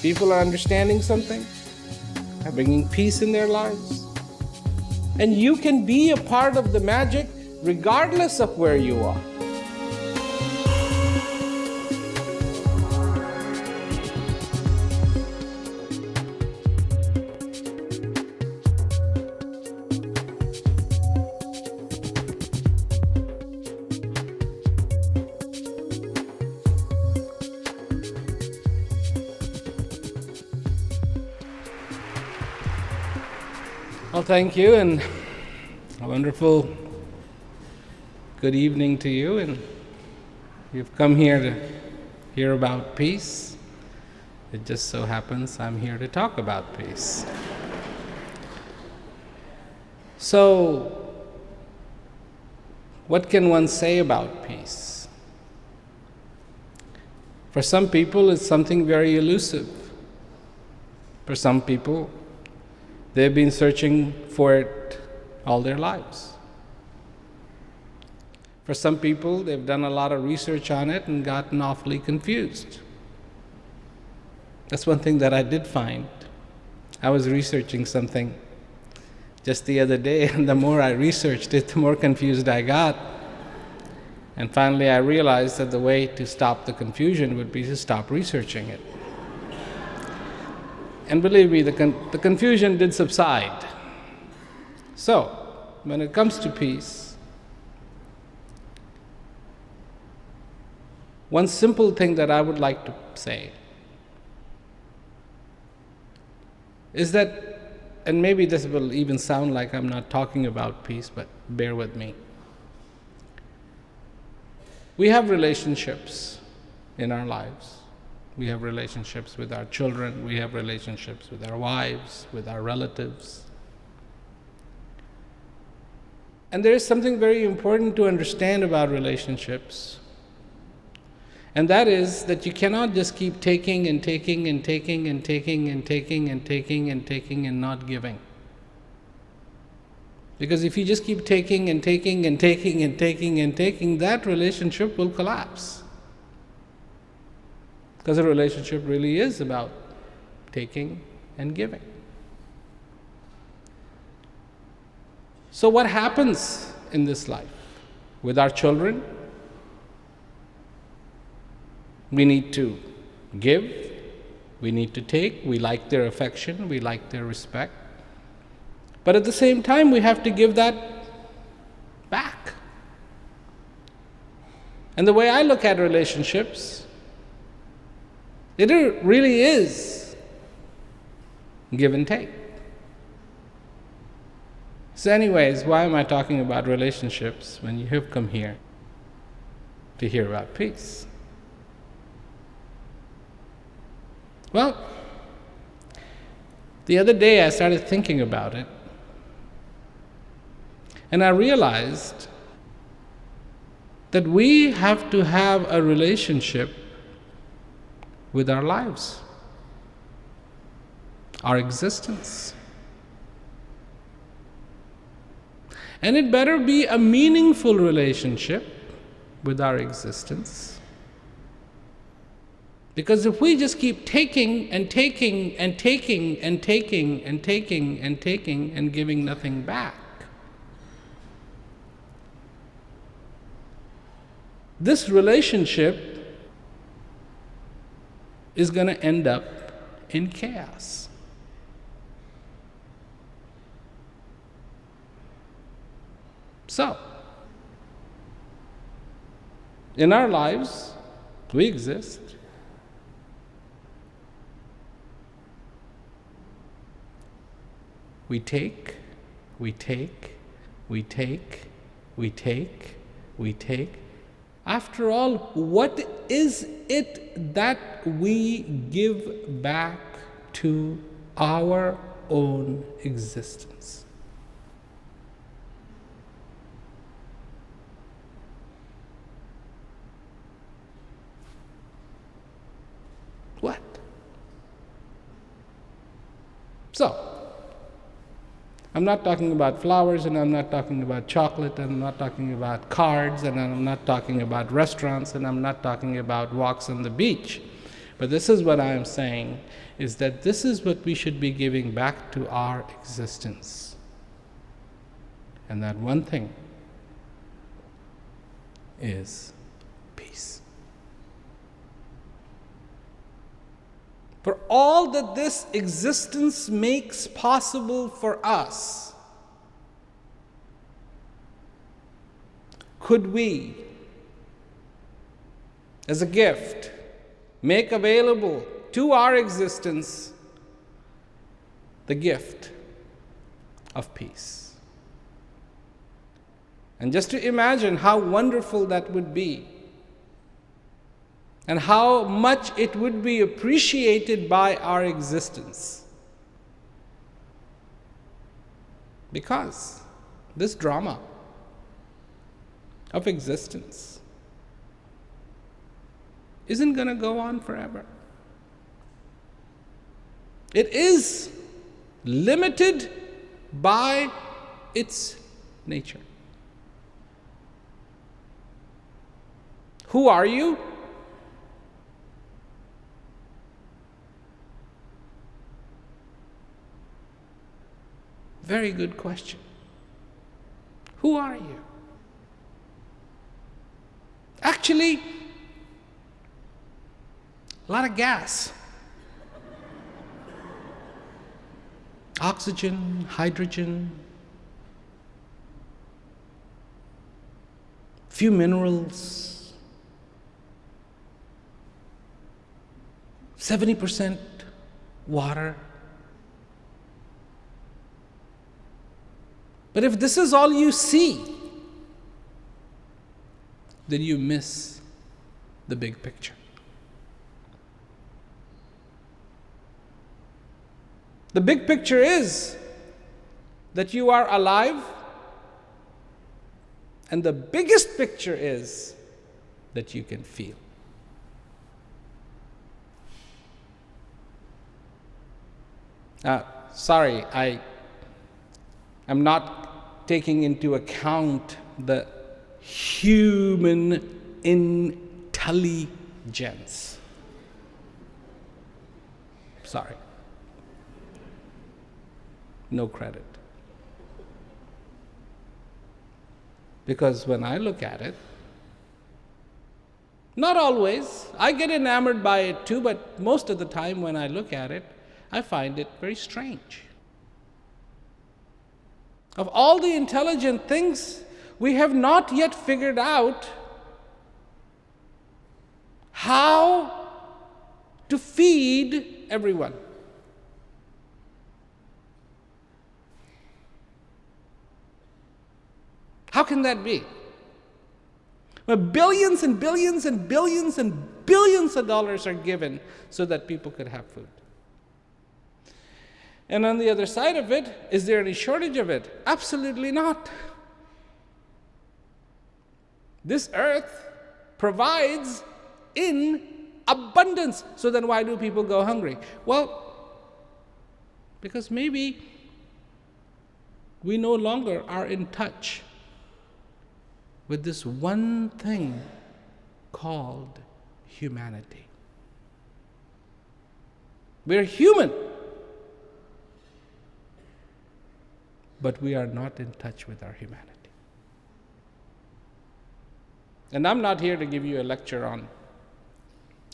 People are understanding something, are bringing peace in their lives. And you can be a part of the magic regardless of where you are. Well, thank you, and a wonderful good evening to you. And you've come here to hear about peace. It just so happens I'm here to talk about peace. So, what can one say about peace? For some people, it's something very elusive. For some people, they've been searching for it all their lives. For some people, they've done a lot of research on it and gotten awfully confused. That's one thing that I did find. I was researching something just the other day, and the more I researched it, the more confused I got. And finally I realized that the way to stop the confusion would be to stop researching it. And believe me, the confusion did subside. So, when it comes to peace, one simple thing that I would like to say is that, and maybe this will even sound like I'm not talking about peace, but bear with me. We have relationships in our lives. We have relationships with our children, we have relationships with our wives, with our relatives. And there is something very important to understand about relationships, and that is that you cannot just keep taking and taking and taking and taking and taking and taking and taking and not giving. Because if you just keep taking and taking and taking and taking and taking, that relationship will collapse. Because a relationship really is about taking and giving. So what happens in this life? With our children, we need to give, we need to take, we like their affection, we like their respect. But at the same time, we have to give that back. And the way I look at relationships, it really is give and take. So anyways, why am I talking about relationships when you have come here to hear about peace? Well, the other day I started thinking about it, and I realized that we have to have a relationship with our lives, our existence. And it better be a meaningful relationship with our existence. Because if we just keep taking and taking and taking and taking and taking and taking and giving nothing back, this relationship is going to end up in chaos. So, in our lives, we exist. We take, we take, we take, we take, we take. After all, what is it that we give back to our own existence? What? So, I'm not talking about flowers, and I'm not talking about chocolate, and I'm not talking about cards, and I'm not talking about restaurants, and I'm not talking about walks on the beach. But this is what I am saying, is that this is what we should be giving back to our existence. And that one thing is peace. For all that this existence makes possible for us, could we, as a gift, make available to our existence the gift of peace? And just to imagine how wonderful that would be, and how much it would be appreciated by our existence. Because this drama of existence isn't going to go on forever. It is limited by its nature. Who are you? Very good question. Who are you? Actually, a lot of gas. Oxygen, hydrogen, few minerals, 70% water. But if this is all you see, then you miss the big picture. The big picture is that you are alive, and the biggest picture is that you can feel. Sorry, I'm not taking into account the human intelligence. Sorry. No credit. Because when I look at it, not always, I get enamored by it too, but most of the time when I look at it, I find it very strange. Of all the intelligent things, we have not yet figured out how to feed everyone. How can that be? Where billions and billions and billions and billions of dollars are given so that people could have food. And on the other side of it, is there any shortage of it? Absolutely not. This earth provides in abundance. So then why do people go hungry? Well, because maybe we no longer are in touch with this one thing called humanity. We're human, but we are not in touch with our humanity. And I'm not here to give you a lecture on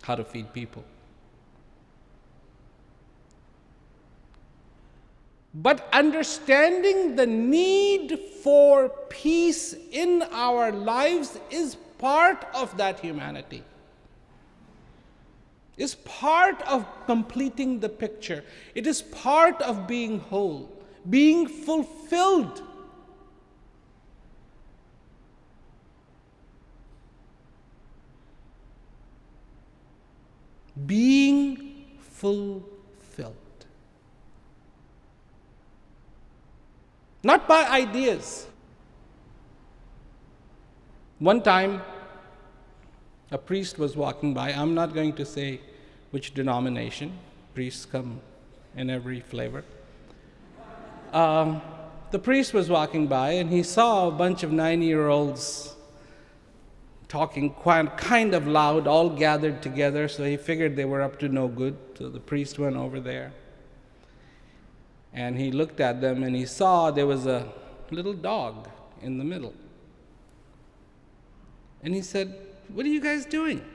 how to feed people. But understanding the need for peace in our lives is part of that humanity. Is part of completing the picture. It is part of being whole, being fulfilled. Being fulfilled. Not by ideas. One time, a priest was walking by. I'm not going to say which denomination. Priests come in every flavor. The priest was walking by and he saw a bunch of 9-year-olds talking kind of loud, all gathered together, so he figured they were up to no good. So the priest went over there, and he looked at them, and he saw there was a little dog in the middle. And he said, "What are you guys doing?"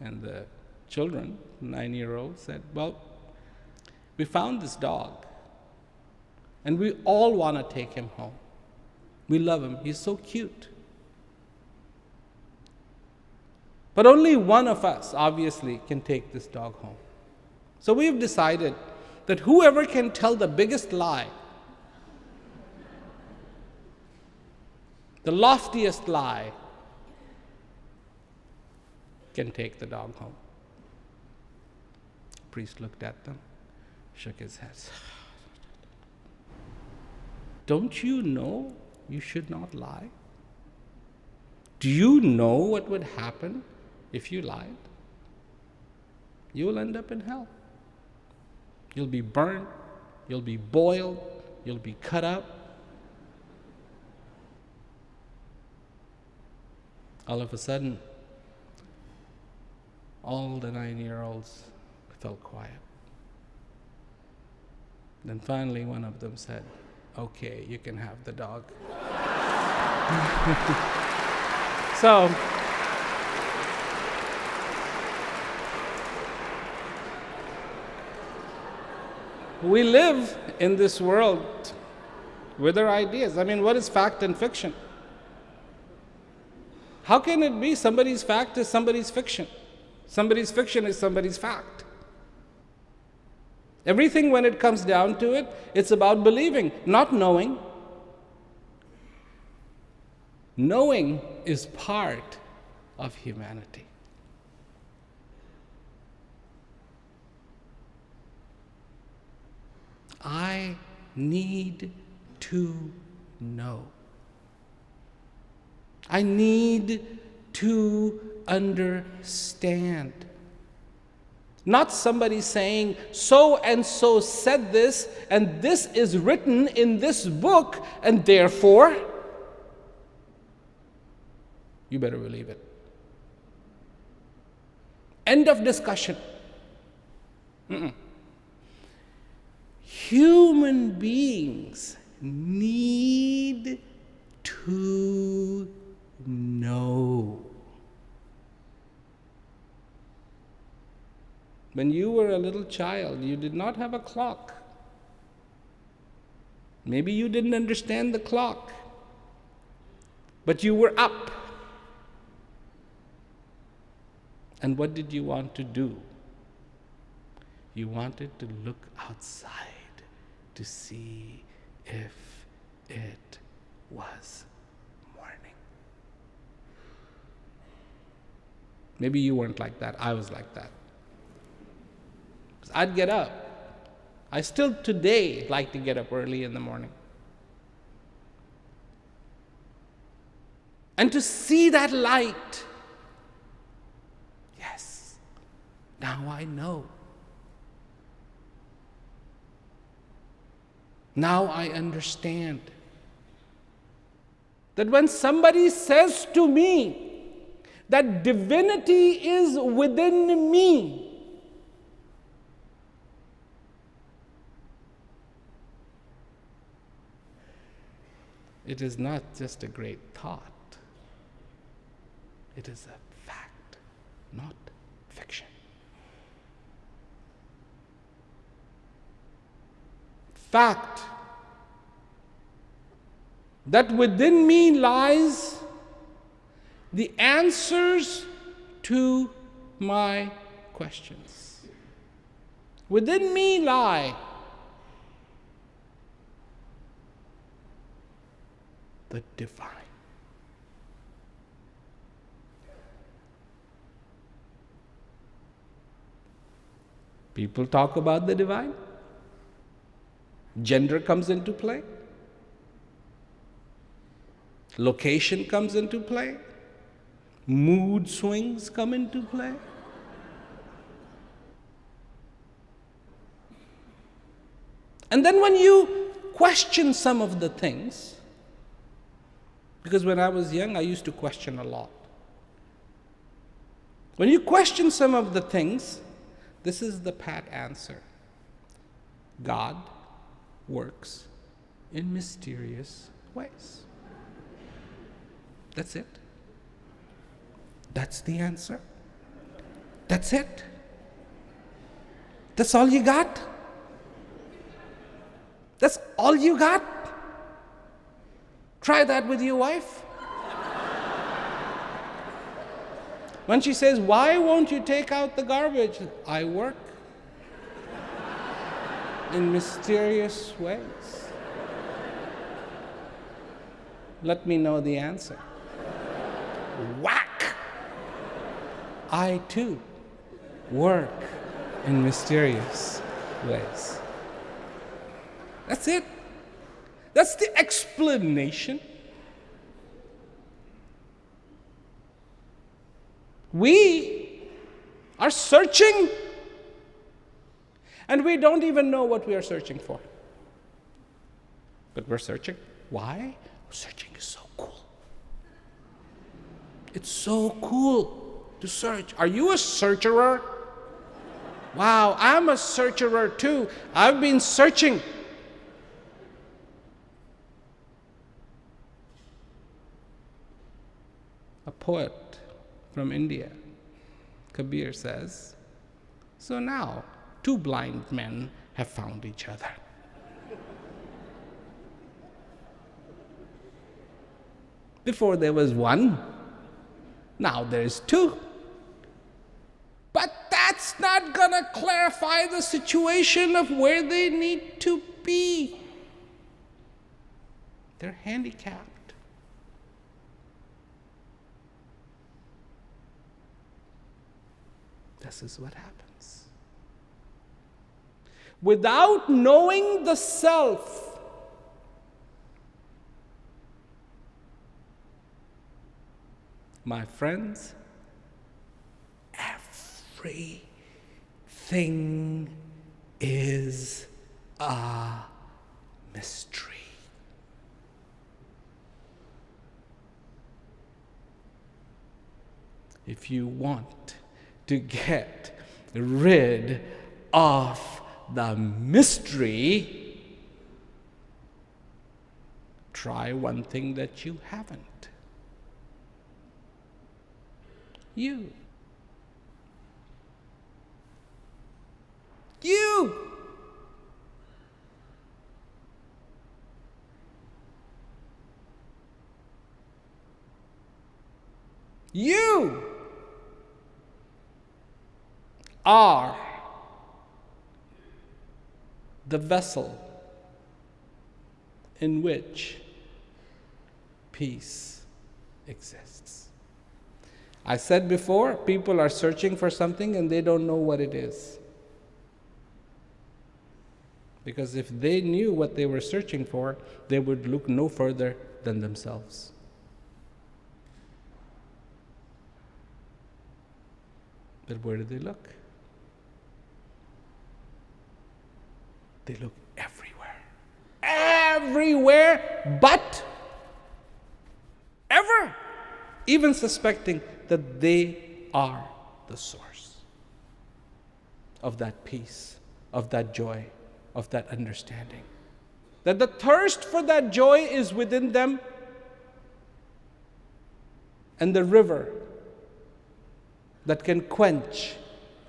And the children, 9-year-old, said, "Well, we found this dog, and we all want to take him home. We love him. He's so cute. But only one of us, obviously, can take this dog home. So we've decided that whoever can tell the biggest lie, the loftiest lie, can take the dog home." The priest looked at them, shook his head. "Don't you know you should not lie? Do you know what would happen if you lied? You will end up in hell. You'll be burned, you'll be boiled, you'll be cut up." All of a sudden, all the 9-year-olds fell quiet. Then finally one of them said, "Okay, you can have the dog." So, we live in this world with our ideas. I mean, what is fact and fiction? How can it be somebody's fact is somebody's fiction? Somebody's fiction is somebody's fact. Everything, when it comes down to it, it's about believing, not knowing. Knowing is part of humanity. I need to know. I need to understand. Not somebody saying, "So and so said this, and this is written in this book, and therefore you better believe it." End of discussion. Human beings need to know. When you were a little child, you did not have a clock. Maybe you didn't understand the clock, but you were up. And what did you want to do? You wanted to look outside to see if it was morning. Maybe you weren't like that. I was like that. I'd get up. I still today like to get up early in the morning. And to see that light, yes, now I know. Now I understand that when somebody says to me that divinity is within me, it is not just a great thought. It is a fact, not fiction. Fact that within me lies the answers to my questions. Within me lie the divine. People talk about the divine. Gender comes into play. Location comes into play. Mood swings come into play. And then when you question some of the things, Because when I was young, I used to question a lot. When you question some of the things, this is the pat answer. God works in mysterious ways. That's it. That's the answer. That's it. That's all you got? That's all you got? Try that with your wife. When she says, "Why won't you take out the garbage?" I work in mysterious ways. Let me know the answer. Whack! I too work in mysterious ways. That's it. That's the explanation. We are searching, and we don't even know what we are searching for. But we're searching. Why? Searching is so cool. It's so cool to search. Are you a searcher? Wow, I'm a searcher too. I've been searching. A poet from India, Kabir, says, "So now, two blind men have found each other." Before there was one, now there's two. But that's not gonna clarify the situation of where they need to be. They're handicapped. This is what happens. Without knowing the self, my friends, everything is a mystery. If you want to get rid of the mystery, try one thing that you haven't. You. You are the vessel in which peace exists. I said before, people are searching for something and they don't know what it is. Because if they knew what they were searching for, they would look no further than themselves. But where do they look? They look everywhere. Everywhere but ever, even suspecting that they are the source of that peace, of that joy, of that understanding. That the thirst for that joy is within them, and the river that can quench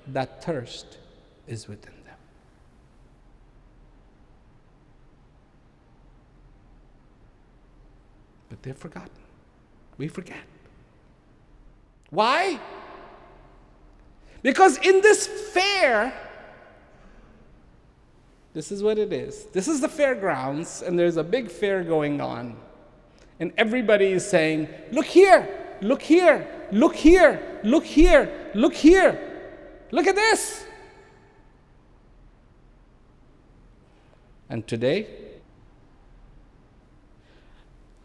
that thirst is within them. But they've forgotten. We forget. Why? Because in this fair, this is what it is. This is the fairgrounds, and there's a big fair going on. And everybody is saying, "Look here, look here, look here, look here, look here. Look at this." And today,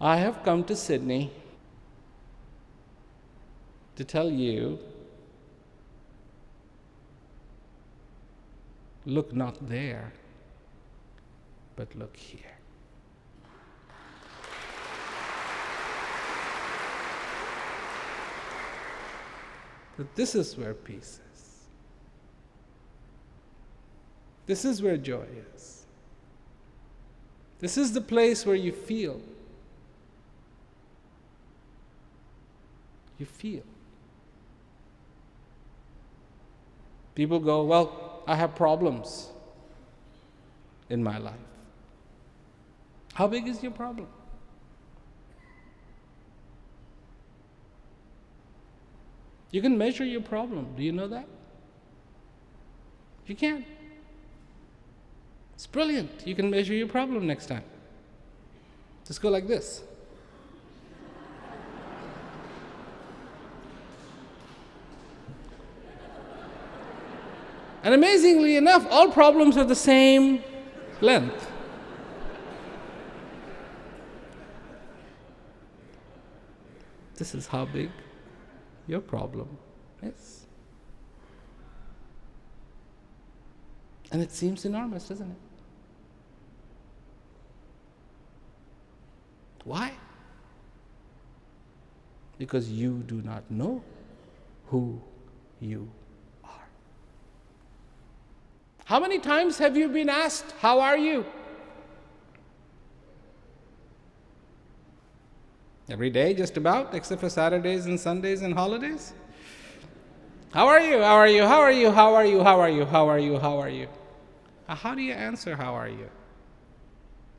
I have come to Sydney to tell you, look not there, but look here. that this is where peace is. This is where joy is. This is the place where you feel. You feel. People go, well, I have problems in my life. How big is your problem? You can measure your problem. Do you know that? You can. It's brilliant. You can measure your problem next time. Just go like this. And amazingly enough, all problems are the same length. This is how big your problem is. And it seems enormous, doesn't it? Why? Because you do not know who you are. How many times have you been asked, how are you? Every day, just about, except for Saturdays and Sundays and holidays. How are you? How are you? How are you? How are you? How are you? How are you? How are you? How do you answer, how are you?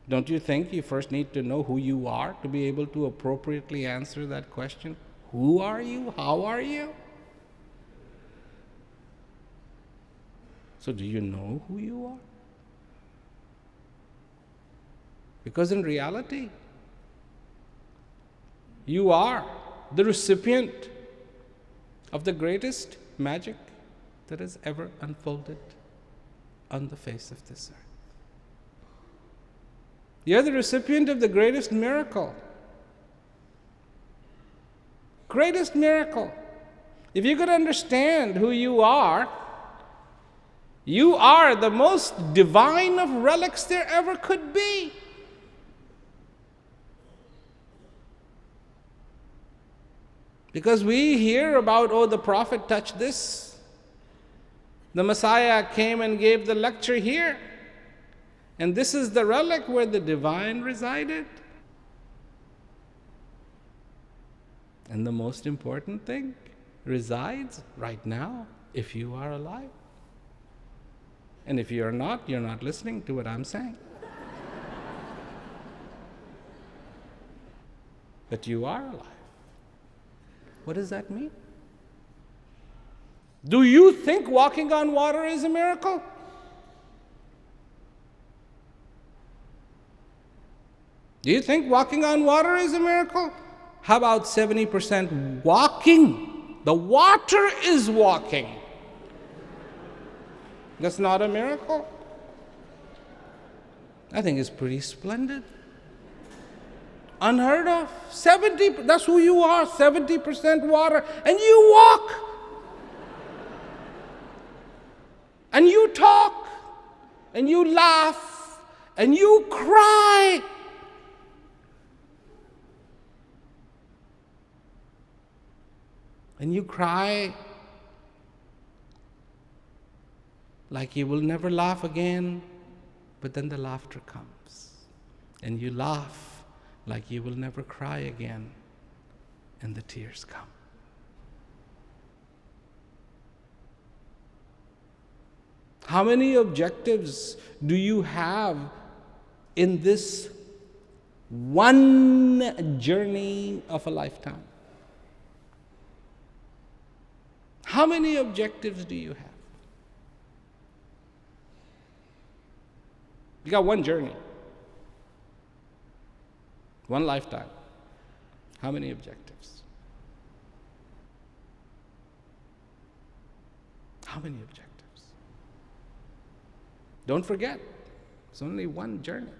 Don't you think you first need to know who you are to be able to appropriately answer that question? Who are you? How are you? So do you know who you are? Because in reality, you are the recipient of the greatest magic that has ever unfolded on the face of this earth. You're the recipient of the greatest miracle. Greatest miracle. If you could understand who you are the most divine of relics there ever could be. Because we hear about, oh, the prophet touched this. The Messiah came and gave the lecture here. And this is the relic where the divine resided. And the most important thing resides right now if you are alive. And if you are not, you're not listening to what I'm saying. But you are alive. What does that mean? Do you think walking on water is a miracle? Do you think walking on water is a miracle? How about 70% walking? The water is walking. That's not a miracle? I think it's pretty splendid. Unheard of. 70, that's who you are, 70% water, and you walk. And you talk, and you laugh, and you cry. And you cry like you will never laugh again, but then the laughter comes. And you laugh like you will never cry again, and the tears come. How many objectives do you have in this one journey of a lifetime? How many objectives do you have? You got one journey, one lifetime. How many objectives? How many objectives? Don't forget, it's only one journey.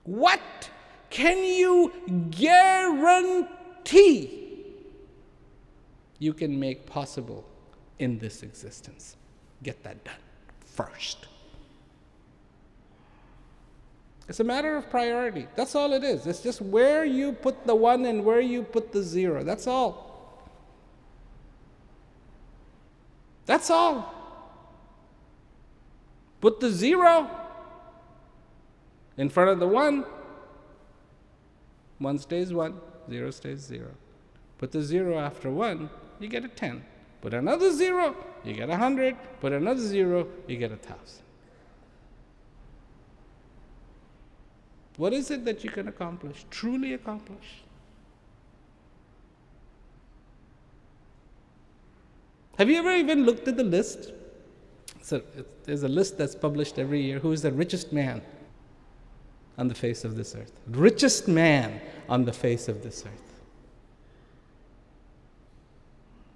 What can you guarantee you can make possible in this existence? Get that done first. It's a matter of priority. That's all it is. It's just where you put the 1 and where you put the 0. That's all. That's all. Put the 0 in front of the 1. 1 stays 1, 0 stays 0. Put the 0 after 1, you get a 10. Put another 0, you get 100. Put another 0, you get 1,000. What is it that you can accomplish, truly accomplish? Have you ever even looked at the list? So there's a list that's published every year. Who is the richest man on the face of this earth? Richest man on the face of this earth.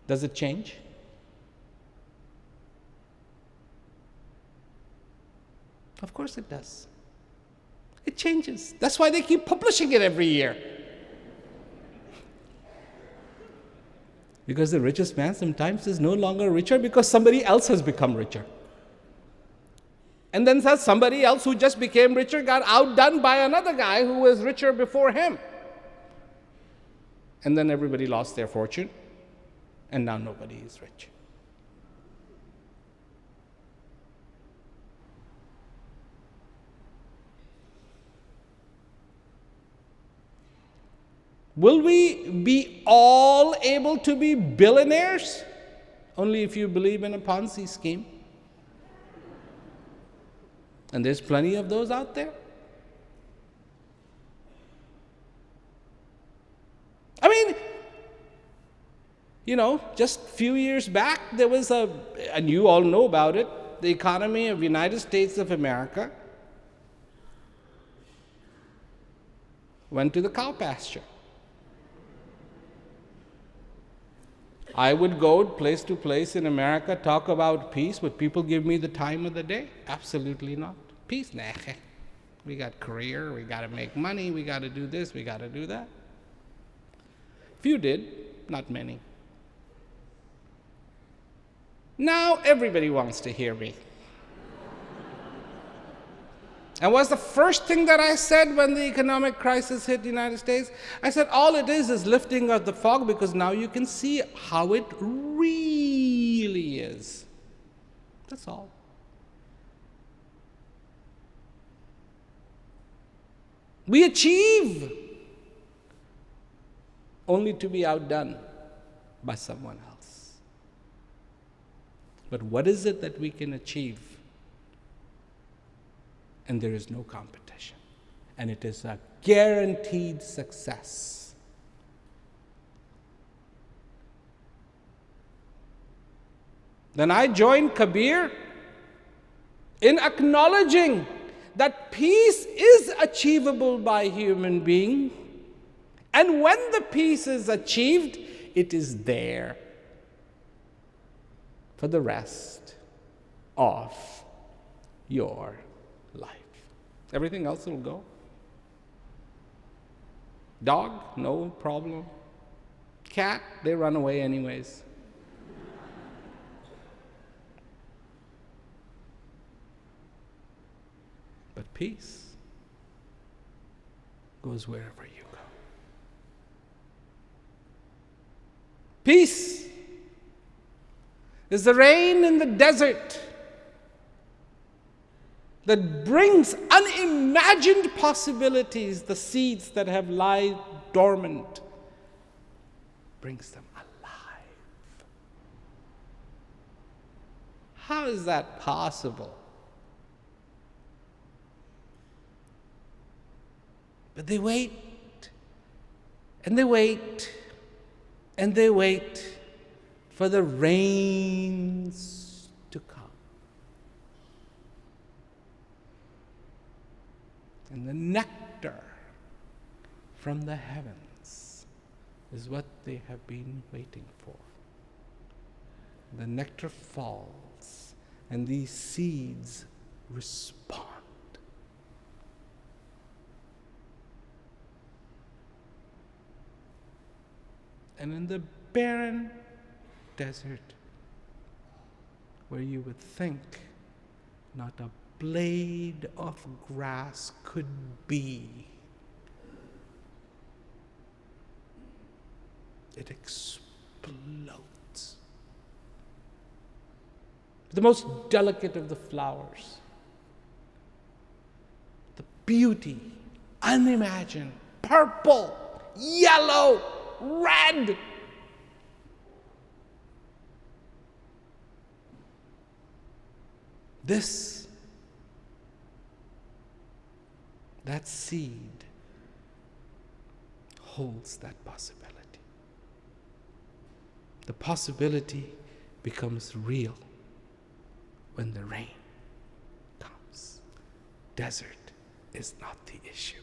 Does it change? Of course it does. It changes. That's why they keep publishing it every year. Because the richest man sometimes is no longer richer because somebody else has become richer. And then somebody else who just became richer got outdone by another guy who was richer before him. And then everybody lost their fortune, and now nobody is rich. Will we be all able to be billionaires? Only if you believe in a Ponzi scheme. And there's plenty of those out there. I mean, just a few years back, there was and you all know about it, the economy of the United States of America went to the cow pasture. I would go place to place in America, talk about peace. Would people give me the time of the day? Absolutely not. Peace? Nah. We got career, we got to make money, we got to do this, we got to do that. Few did, not many. Now everybody wants to hear me. And what's the first thing that I said when the economic crisis hit the United States? I said, all it is lifting of the fog, because now you can see how it really is. That's all. We achieve only to be outdone by someone else. But what is it that we can achieve? And there is no competition. And it is a guaranteed success. Then I joined Kabir in acknowledging that peace is achievable by human being. And when the peace is achieved, it is there for the rest of your life. Everything else will go. Dog, no problem. Cat, they run away anyways. But peace goes wherever you go. Peace is the rain in the desert that brings unimagined possibilities. The seeds that have lied dormant brings them alive. How is that possible? But they wait, and they wait, and they wait for the rains to come. And the nectar from the heavens is what they have been waiting for. The nectar falls, and these seeds respond. And in the barren desert, where you would think not a blade of grass could be, it explodes. The most delicate of the flowers, the beauty, unimagined, purple, yellow, red. That seed holds that possibility. The possibility becomes real when the rain comes. Desert is not the issue.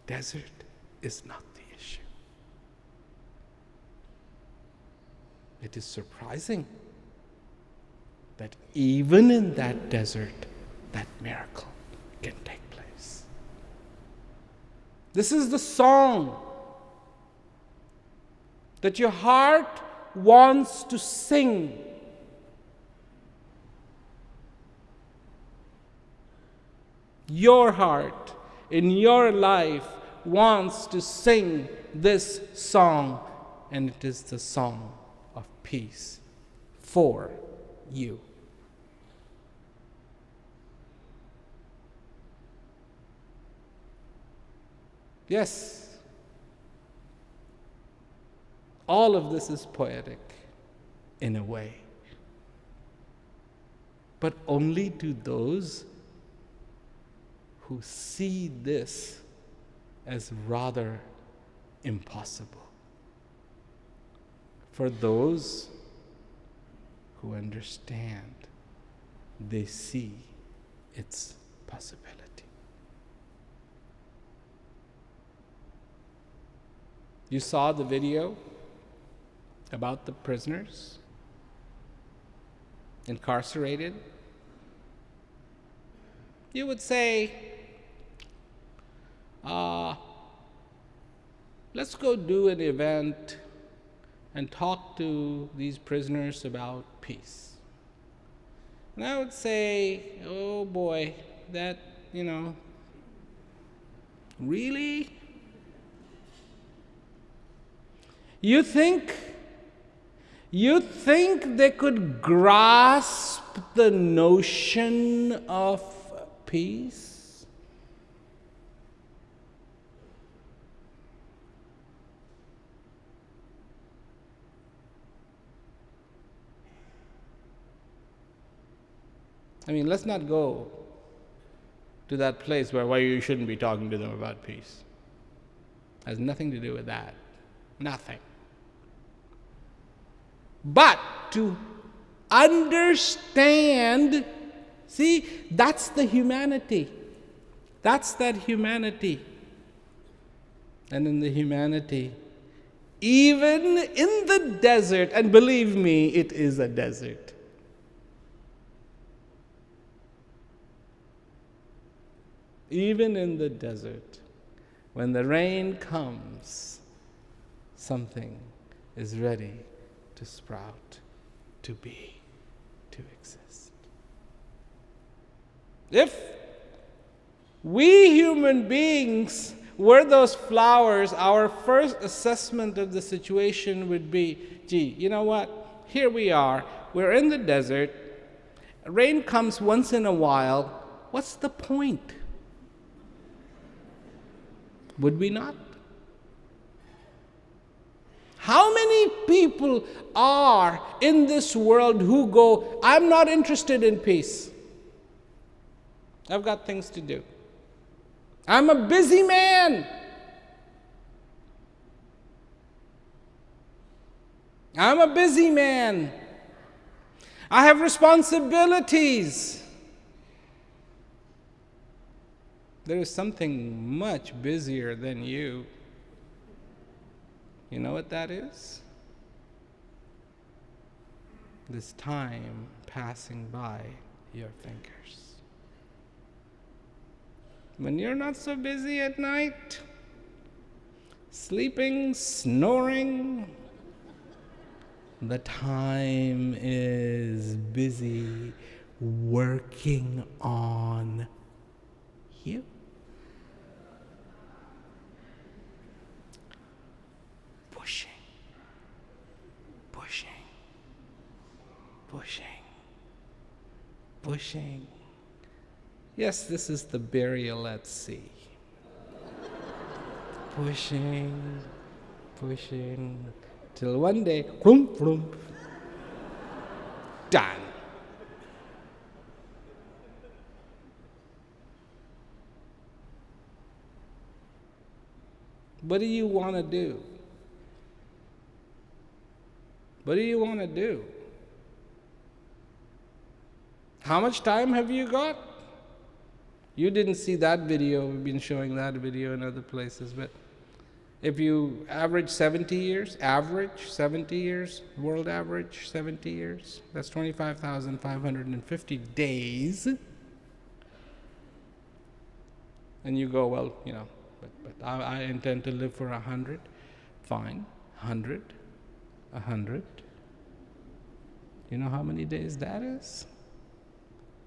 Desert is not the issue. It is surprising that even in that desert, that miracle can take place. This is the song that your heart wants to sing. Your heart in your life wants to sing this song, and it is the song of peace for you. Yes, all of this is poetic in a way, but only to those who see this as rather impossible. For those who understand, they see its possibility. You saw the video about the prisoners incarcerated. You would say, let's go do an event and talk to these prisoners about peace. And I would say, oh boy, that, really? You think they could grasp the notion of peace? Let's not go to that place where you shouldn't be talking to them about peace. It has nothing to do with that. Nothing. But to understand, see, that's the humanity. That's that humanity. And in the humanity, even in the desert, and believe me, it is a desert. Even in the desert, when the rain comes, something is ready to sprout, to be, to exist. If we human beings were those flowers, our first assessment of the situation would be, gee, you know what? Here we are. We're in the desert. Rain comes once in a while. What's the point? Would we not? How many people are in this world who go, I'm not interested in peace. I've got things to do. I'm a busy man. I'm a busy man. I have responsibilities. There is something much busier than you. You know what that is? This time passing by your fingers. When you're not so busy at night, sleeping, snoring, the time is busy working on you. Pushing, pushing, pushing, pushing. Yes, this is the burial at sea. Pushing, pushing, till one day, vroom, vroom, done. What do you want to do? What do you want to do? How much time have you got? You didn't see that video. We've been showing that video in other places. But if you average 70 years, world average 70 years, that's 25,550 days. And you go, well, but I intend to live for 100. Fine, 100. You know how many days that is?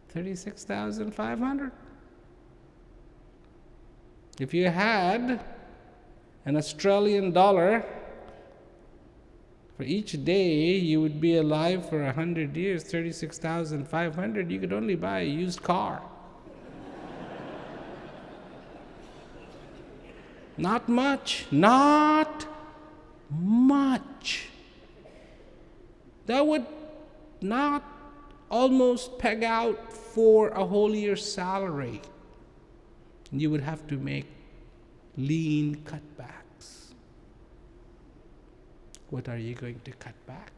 36,500. If you had an Australian dollar for each day, you would be alive for 100 years, 36,500. You could only buy a used car. Not much. Not much. That would not almost peg out for a whole year's salary. And you would have to make lean cutbacks. What are you going to cut back?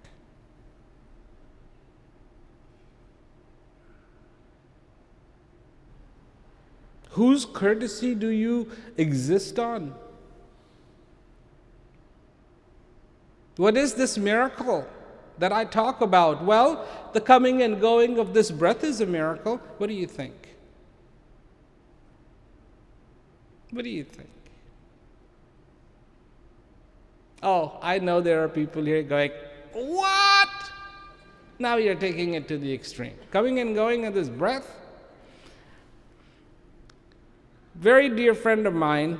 Whose courtesy do you exist on? What is this miracle that I talk about? Well, the coming and going of this breath is a miracle. What do you think? What do you think? Oh, I know there are people here going, what? Now you're taking it to the extreme. Coming and going of this breath? Very dear friend of mine,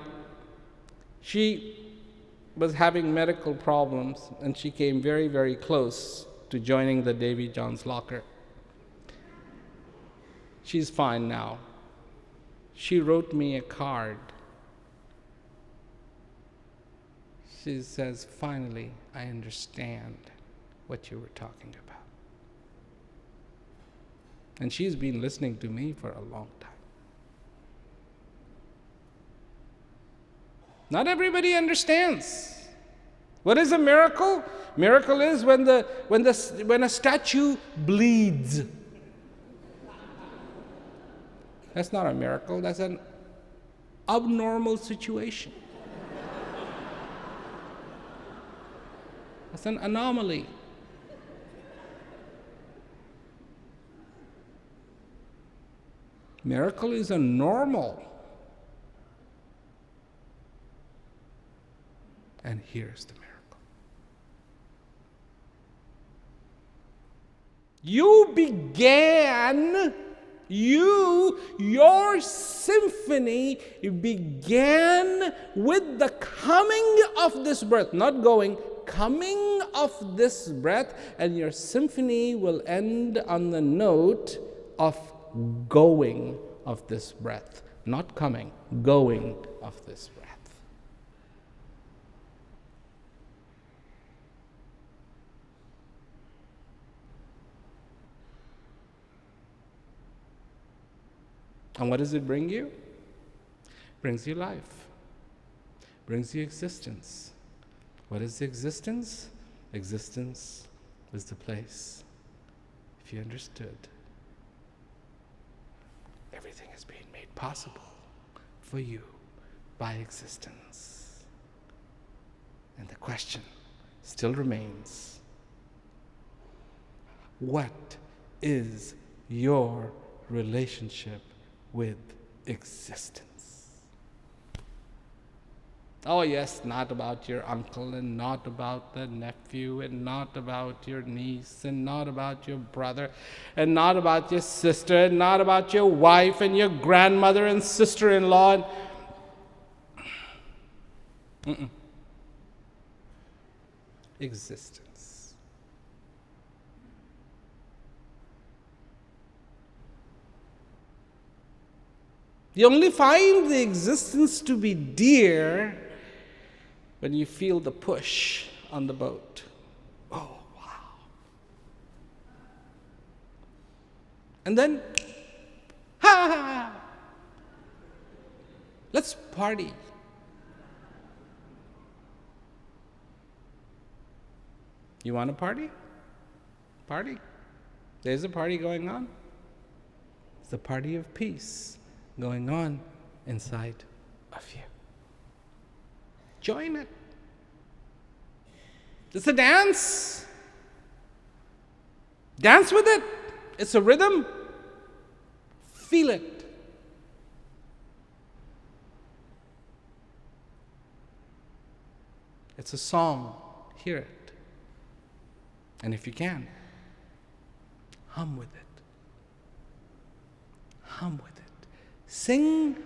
she was having medical problems and she came very, very close to joining the Davy Jones locker. She's fine now. She wrote me a card. She says, finally, I understand what you were talking about. And she's been listening to me for a long time. Not everybody understands. What is a miracle? Miracle is when a statue bleeds. That's not a miracle, that's an abnormal situation. That's an anomaly. Miracle is a normal. And here's the miracle. Your symphony began with the coming of this breath, not going, coming of this breath, and your symphony will end on the note of going of this breath, not coming, going of this breath. And what does it bring you? Brings you life. Brings you existence. What is existence? Existence is the place. If you understood, everything is being made possible for you by existence. And the question still remains, what is your relationship with existence? Oh, yes, not about your uncle, and not about the nephew, and not about your niece, and not about your brother, and not about your sister, and not about your wife, and your grandmother, and sister in law. Existence. You only find the existence to be dear when you feel the push on the boat. Oh, wow. And then, ha ha ha, let's party. You want to party? Party. There's a party going on. It's a party of peace going on inside of you. Join it. It's a dance. Dance with it. It's a rhythm. Feel it. It's a song. Hear it. And if you can, hum with it. Hum with it. Sing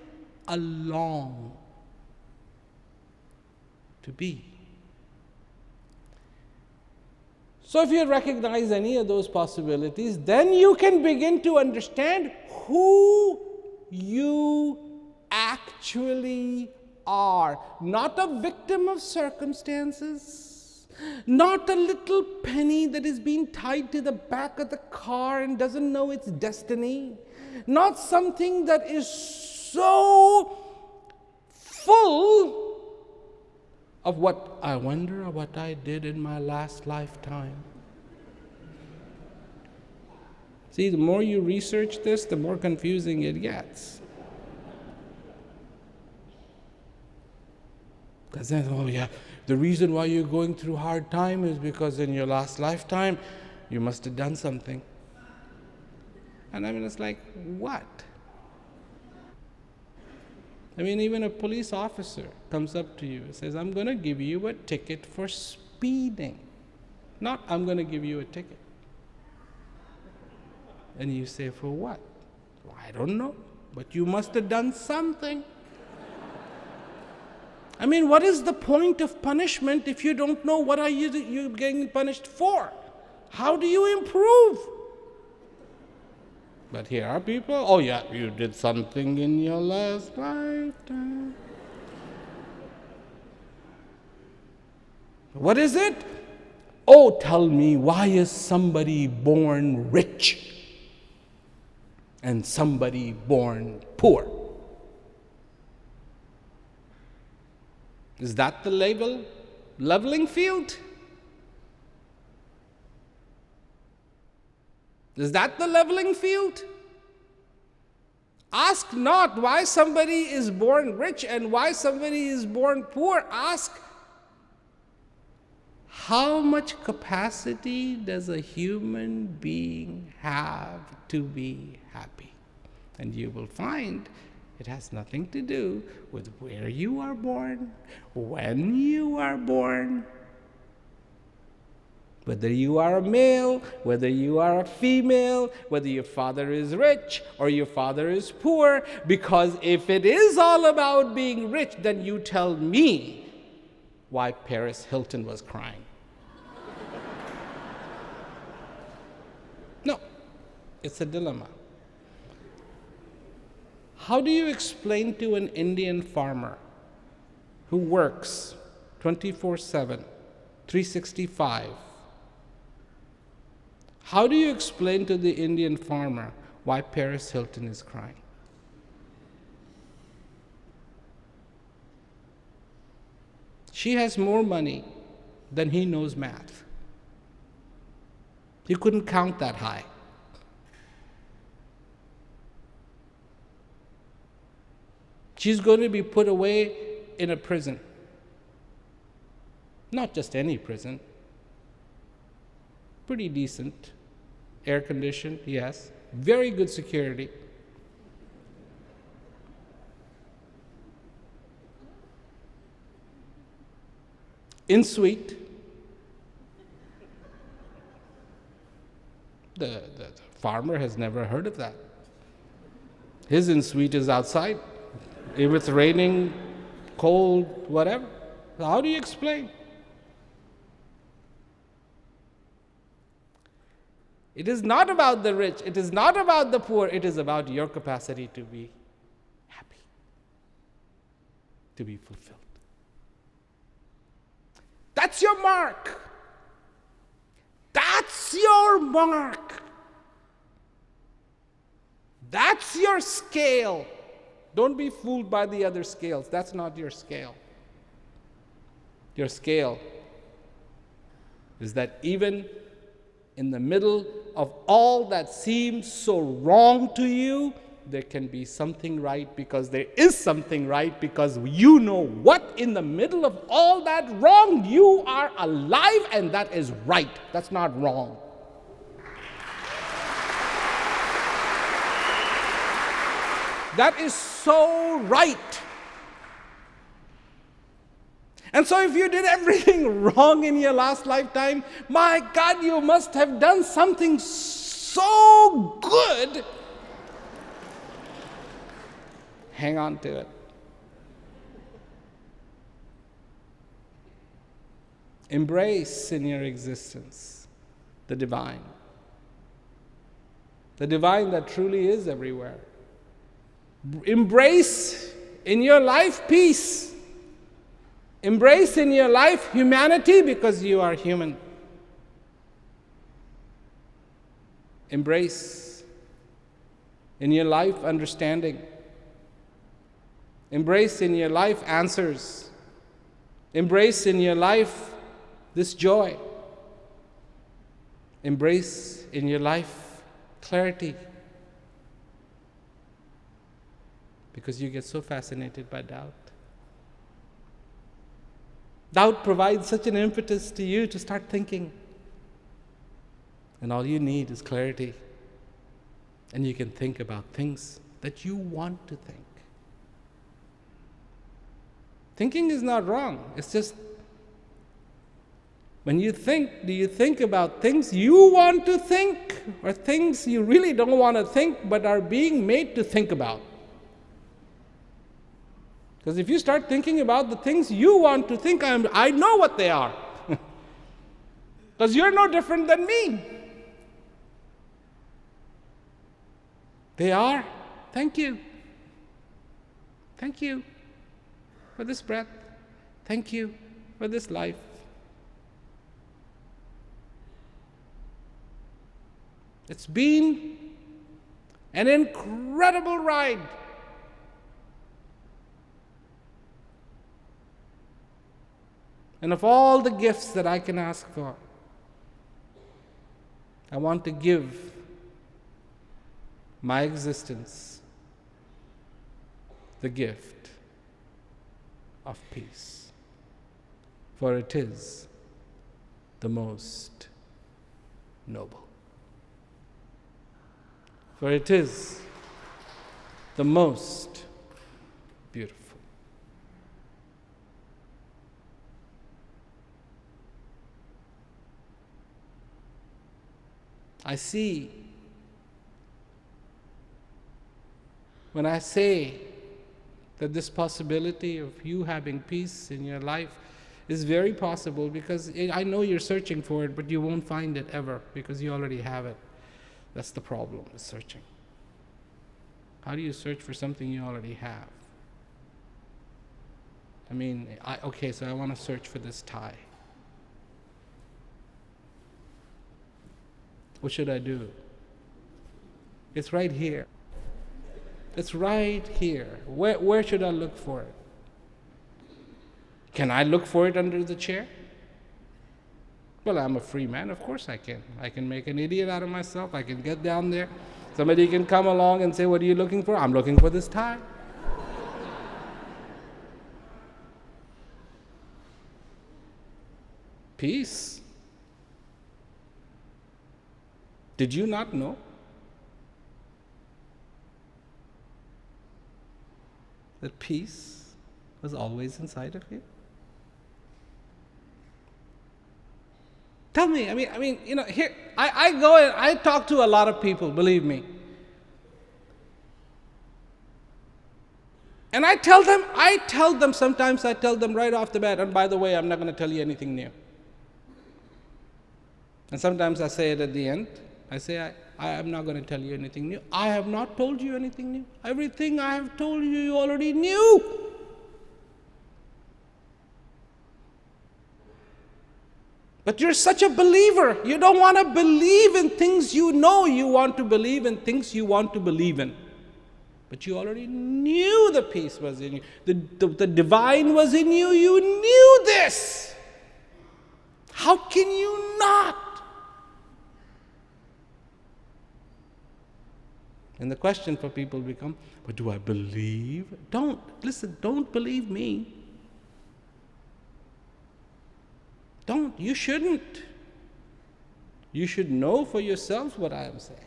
along to be. So if you recognize any of those possibilities, then you can begin to understand who you actually are. Not a victim of circumstances, not a little penny that is being tied to the back of the car and doesn't know its destiny, not something that is so full of what I wonder what I did in my last lifetime. See, the more you research this, the more confusing it gets. Because then, oh yeah, the reason why you're going through hard time is because in your last lifetime, you must have done something. And I mean, it's like, what? I mean, even a police officer comes up to you and says, I'm going to give you a ticket for speeding. Not, I'm going to give you a ticket. And you say, for what? Well, I don't know, but you must have done something. I mean, what is the point of punishment if you don't know what are you getting punished for? How do you improve? But here are people, oh yeah, you did something in your last lifetime. What is it? Oh, tell me, why is somebody born rich and somebody born poor? Is that the leveling field? Is that the leveling field? Ask not why somebody is born rich and why somebody is born poor. Ask, how much capacity does a human being have to be happy? And you will find it has nothing to do with where you are born, when you are born, whether you are a male, whether you are a female, whether your father is rich or your father is poor. Because if it is all about being rich, then you tell me why Paris Hilton was crying. No, it's a dilemma. How do you explain to an Indian farmer who works 24/7, 365, how do you explain to the Indian farmer why Paris Hilton is crying? She has more money than he knows math. He couldn't count that high. She's going to be put away in a prison. Not just any prison. Pretty decent. Air conditioned, yes. Very good security. in suite. The farmer has never heard of that. His in suite is outside. If it's raining, cold, whatever. How do you explain? It is not about the rich. It is not about the poor. It is about your capacity to be happy, to be fulfilled. That's your mark. That's your mark. That's your scale. Don't be fooled by the other scales. That's not your scale. Your scale is that even in the middle of all that seems so wrong to you, there can be something right, because there is something right, because you know what? In the middle of all that wrong, you are alive, and that is right. That's not wrong. That is so right. And so if you did everything wrong in your last lifetime, my God, you must have done something so good. Hang on to it. Embrace in your existence the divine. The divine that truly is everywhere. Embrace in your life peace. Embrace in your life humanity, because you are human. Embrace in your life understanding. Embrace in your life answers. Embrace in your life this joy. Embrace in your life clarity. Because you get so fascinated by doubt. Doubt provides such an impetus to you to start thinking. And all you need is clarity. And you can think about things that you want to think. Thinking is not wrong. It's just, when you think, do you think about things you want to think, or things you really don't want to think but are being made to think about? Because if you start thinking about the things you want to think, I know what they are. Because you're no different than me. They are, thank you. Thank you for this breath. Thank you for this life. It's been an incredible ride. And of all the gifts that I can ask for, I want to give my existence the gift of peace. For it is the most noble. For it is the most beautiful. I see, when I say that this possibility of you having peace in your life is very possible, because I know you're searching for it, but you won't find it ever, because you already have it. That's the problem, is searching. How do you search for something you already have? I mean, so I want to search for this tie. What should I do? It's right here. It's right here. Where should I look for it? Can I look for it under the chair? Well, I'm a free man. Of course I can. I can make an idiot out of myself. I can get down there. Somebody can come along and say, what are you looking for? I'm looking for this tie. Peace. Did you not know? That peace was always inside of you? Tell me, here, I go and I talk to a lot of people, believe me. And sometimes I tell them right off the bat, and by the way, I'm not going to tell you anything new. And sometimes I say it at the end. I say, I am not going to tell you anything new. I have not told you anything new. Everything I have told you, you already knew. But you're such a believer. You don't want to believe in things you know. You want to believe in things you want to believe in. But you already knew the peace was in you. The divine was in you. You knew this. How can you not? And the question for people becomes, but do I believe? Don't believe me. You shouldn't. You should know for yourself what I am saying.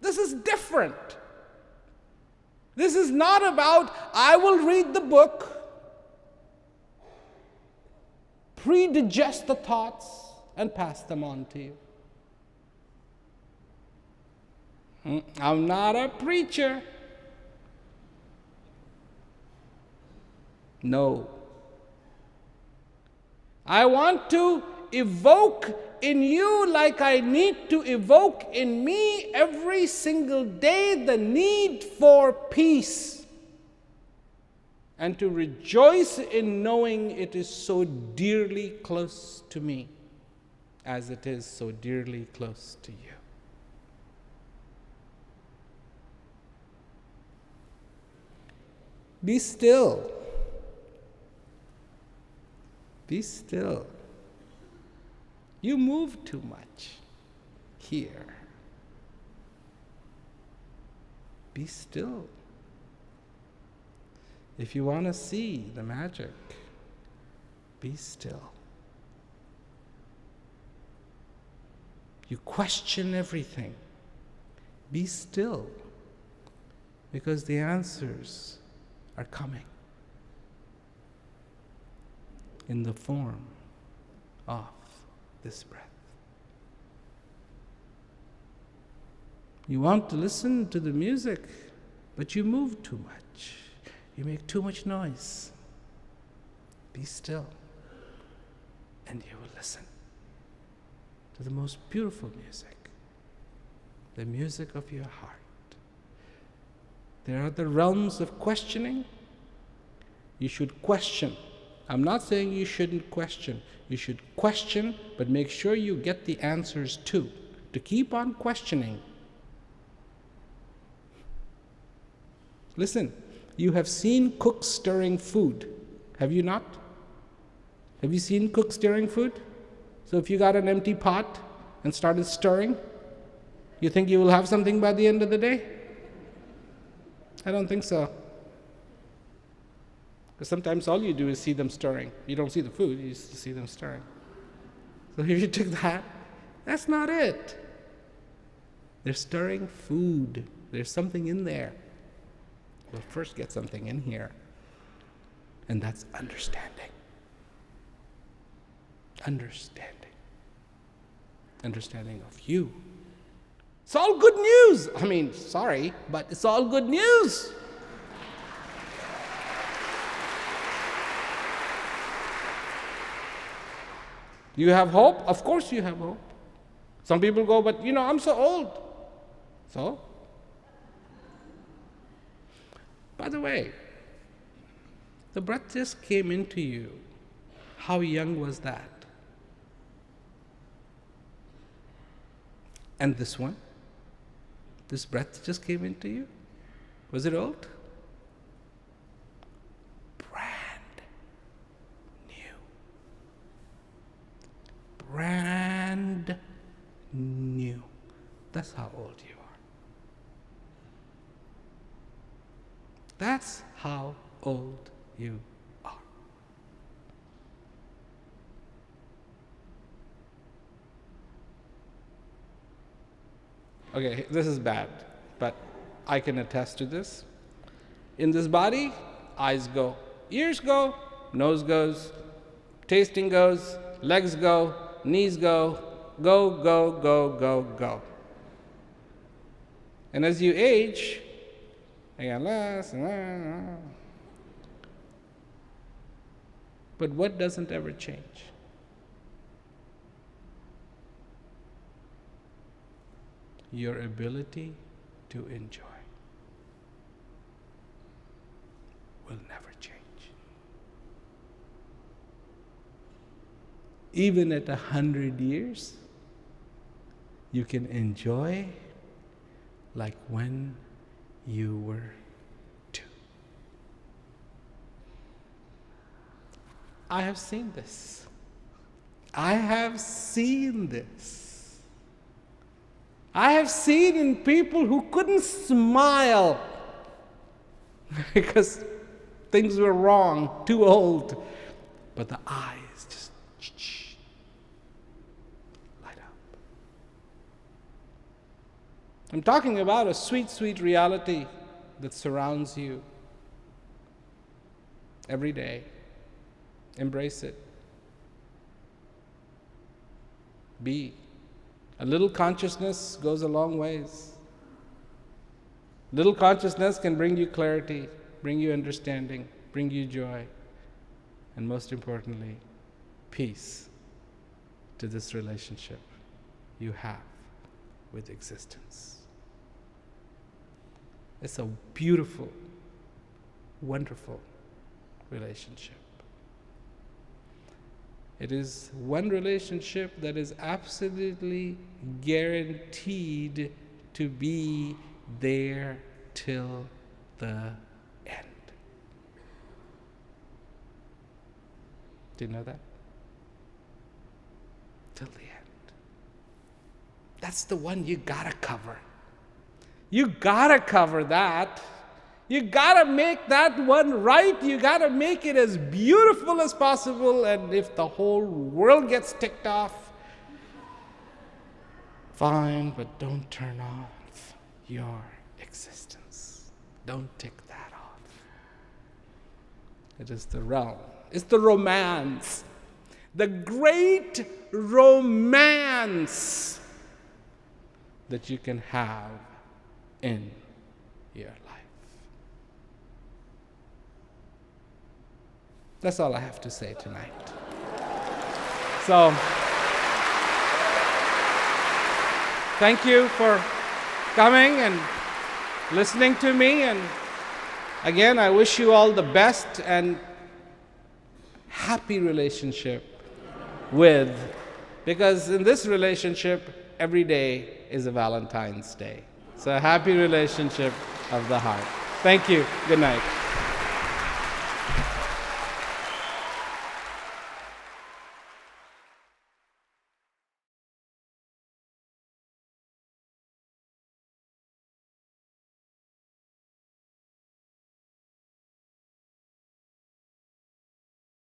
This is different. This is not about, I will read the book, pre-digest the thoughts, and pass them on to you. I'm not a preacher. No. I want to evoke in you, like I need to evoke in me every single day, the need for peace. And to rejoice in knowing it is so dearly close to me, as it is so dearly close to you. Be still. Be still. You move too much here. Be still. If you want to see the magic, be still. You question everything. Be still, because the answers are coming in the form of this breath. You want to listen to the music, but you move too much. You make too much noise. Be still, and you will listen to the most beautiful music, the music of your heart. There are the realms of questioning. You should question. I'm not saying you shouldn't question. You should question, but make sure you get the answers too. To keep on questioning. Listen, you have seen cooks stirring food. Have you not? Have you seen cooks stirring food? So if you got an empty pot and started stirring, you think you will have something by the end of the day? I don't think so. Because sometimes all you do is see them stirring. You don't see the food, you just see them stirring. So if you took that, that's not it. They're stirring food. There's something in there. We'll first get something in here. And that's understanding. Understanding. Understanding of you. It's all good news. Sorry, but it's all good news. You have hope? Of course you have hope. Some people go, but I'm so old. So? By the way, the breath just came into you. How young was that? And this one? This breath just came into you? Was it old? Brand new. That's how old you are. That's how old you are. Okay, this is bad, but I can attest to this. In this body, eyes go, ears go, nose goes, tasting goes, legs go, knees go, go, go, go, go, go. And as you age, I got less and less. But what doesn't ever change? Your ability to enjoy will never change. Even at 100 years, you can enjoy like when you were 2. I have seen this. I have seen this. I have seen in people who couldn't smile because things were wrong, too old, but the eyes just light up. I'm talking about a sweet, sweet reality that surrounds you every day. Embrace it. Be. A little consciousness goes a long ways. Little consciousness can bring you clarity, bring you understanding, bring you joy, and most importantly, peace to this relationship you have with existence. It's a beautiful, wonderful relationship. It is one relationship that is absolutely guaranteed to be there till the end. Do you know that? Till the end. That's the one you gotta cover. You gotta cover that. You gotta make that one right. You gotta make it as beautiful as possible. And if the whole world gets ticked off, fine, but don't turn off your existence. Don't tick that off. It is the realm. It's the romance. The great romance that you can have in your life. That's all I have to say tonight. So, thank you for coming and listening to me. And again, I wish you all the best and happy relationship with, because in this relationship, every day is a Valentine's Day. So a happy relationship of the heart. Thank you. Good night.